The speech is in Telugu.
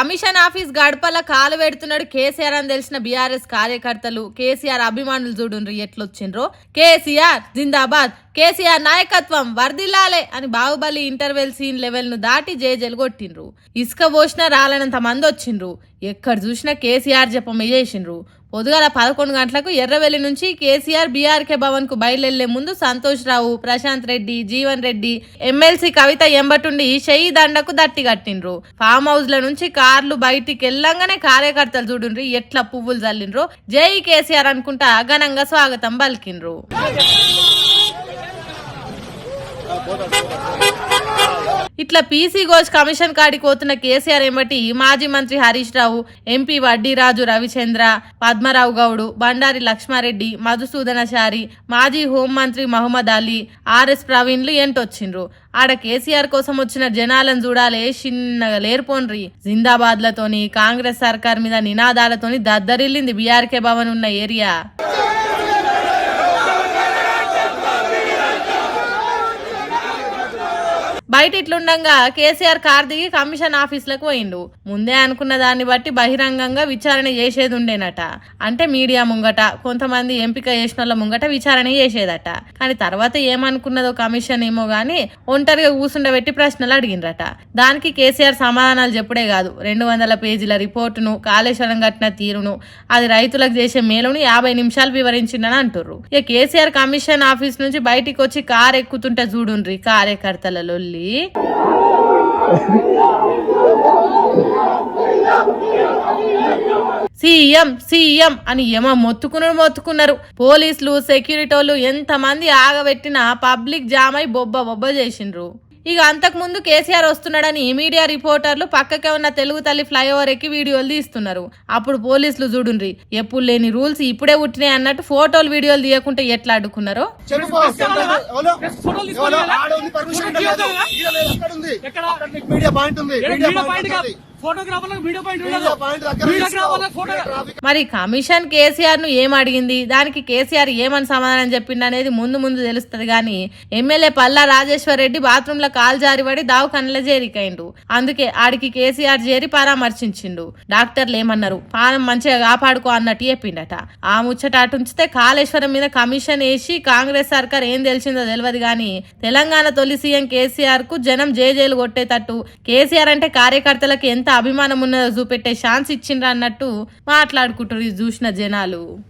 కమిషన్ ఆఫీస్ గడపల కాలు పెడుతున్నాడు కేసీఆర్ అని తెలిసిన బీఆర్ఎస్ కార్యకర్తలు కేసీఆర్ అభిమానులు చూడుండ్రి ఎట్లొచ్చిండ్రో. కేసీఆర్ జిందాబాద్, కేసీఆర్ నాయకత్వం వర్దిల్లాలే అని బాహుబలి ఇంటర్వెల్ సీన్ లెవెల్ ను దాటి జేజేలు కొట్టిండ్రు. ఇసుక పోసినా రాలనంత మంది వచ్చిండ్రు. ఎక్కడ చూసినా కేసీఆర్ జపమే చేసిండ్రు. పొద్దుగాల 11 గంటలకు ఎర్రవెల్లి నుంచి కేసీఆర్ బీఆర్కే భవన్ కు బయలుదేరే ముందు సంతోష్ రావు, ప్రశాంత్ రెడ్డి, జీవన్ రెడ్డి, ఎమ్మెల్సీ కవిత ఎంబటుండి చెయ్యి దండకు దట్టి కట్టిండ్రు. ఫామ్ హౌస్ ల నుంచి కార్లు బయటికి వెళ్ళంగానే కార్యకర్తలు చూడుండ్రి ఎట్లా పువ్వులు చల్లిండ్రు. జై కేసీఆర్ అనుకుంటా ఘనంగా స్వాగతం పలికిండ్రు. ఇట్లా పీసీ ఘోష్ కమిషన్ కాడికి పోతున్న కేసీఆర్ ఎంబటి మాజీ మంత్రి హరీష్ రావు, ఎంపీ వడ్డీరాజు రవిచంద్ర, పద్మరావు గౌడు, బండారి లక్ష్మారెడ్డి, మధుసూదనచారి, మాజీ హోంమంత్రి మహమ్మద్ అలీ, ఆర్ఎస్ ప్రవీణ్లు ఎంటొచ్చిండ్రు. ఆడ కేసీఆర్ కోసం వచ్చిన జనాలను చూడాలే చిన్నగా లేర్పోన్రి. జిందాబాద్లతోని కాంగ్రెస్ సర్కార్ మీద నినాదాలతోని దద్దరిల్లింది బీఆర్కే భవన్ ఉన్న ఏరియా. బయట ఇట్లుండగా కేసీఆర్ కార్ దిగి కమిషన్ ఆఫీసులకు పోయిండు. ముందే అనుకున్న దాన్ని బట్టి బహిరంగంగా విచారణ చేసేది ఉండేనట. అంటే మీడియా ముంగట, కొంతమంది ఎంపిక చేసిన వాళ్ళ ముంగట విచారణ చేసేదట. కానీ తర్వాత ఏమనుకున్నదో కమిషన్ ఏమో గాని ఒంటరిగా కూసుండబెట్టి ప్రశ్నలు అడిగిండ్రట. దానికి కేసీఆర్ సమాధానాలు చెప్పుడే కాదు, 200 పేజీల రిపోర్టును, కాళేశ్వరం కట్టిన తీరును, అది రైతులకు చేసే మేలును 50 నిమిషాలు వివరించిండని అంటుర్రు. ఇక కేసీఆర్ కమిషన్ ఆఫీస్ నుంచి బయటికి వచ్చి కార్ ఎక్కుతుంటే చూడుండ్రి కార్యకర్తల లొల్లి. సీఎం సీఎం అని ఏమో మొత్తుకున్నారు. పోలీసులు, సెక్యూరిటీలు ఎంతమంది ఆగబెట్టినా పబ్లిక్ జామ్ అయి బొబ్బ చేసిండ్రు. ఇక అంతకు ముందు కేసీఆర్ వస్తున్నాడని మీడియా రిపోర్టర్లు పక్కకే ఉన్న తెలుగు తల్లి ఫ్లైఓవర్ ఎక్కి వీడియోలు తీస్తున్నారు. అప్పుడు పోలీసులు చూడుండ్రి ఎప్పుడు లేని రూల్స్ ఇప్పుడే పుట్టినాయి అన్నట్టు ఫోటోలు వీడియోలు తీయకుంటే ఎట్లా అడ్డుకున్నారో. మరి కమిషన్ కేసీఆర్ ను ఏం అడిగింది, దానికి కేసీఆర్ ఏమని సమాధానం చెప్పింది అనేది ముందు తెలుస్తుంది. గాని ఎమ్మెల్యే పల్లా రాజేశ్వర్ రెడ్డి బాత్రూమ్ లో కాలు జారిపడి దావఖానలో చేరికైండు. అందుకే ఆడికి కేసీఆర్ చేరి పరామర్శించిండు. డాక్టర్లు ఏమన్నారు, పానం మంచిగా కాపాడుకో అన్నట్టు చెప్పిండట. ఆ ముచ్చట అటుంచితే కాళేశ్వరం మీద కమిషన్ వేసి కాంగ్రెస్ సర్కార్ ఏం తెలిసిందో తెలియదు గాని తెలంగాణ తొలి సీఎం కేసీఆర్ కు జనం జేజేలు కొట్టేటట్టు కేసీఆర్ అంటే కార్యకర్తలకు ఎంత అభిమానం ఉన్నదో చూపెట్టే ఛాన్స్ ఇచ్చిండ్రు అన్నట్టు మాట్లాడుకుంటారు చూసిన జనాలు.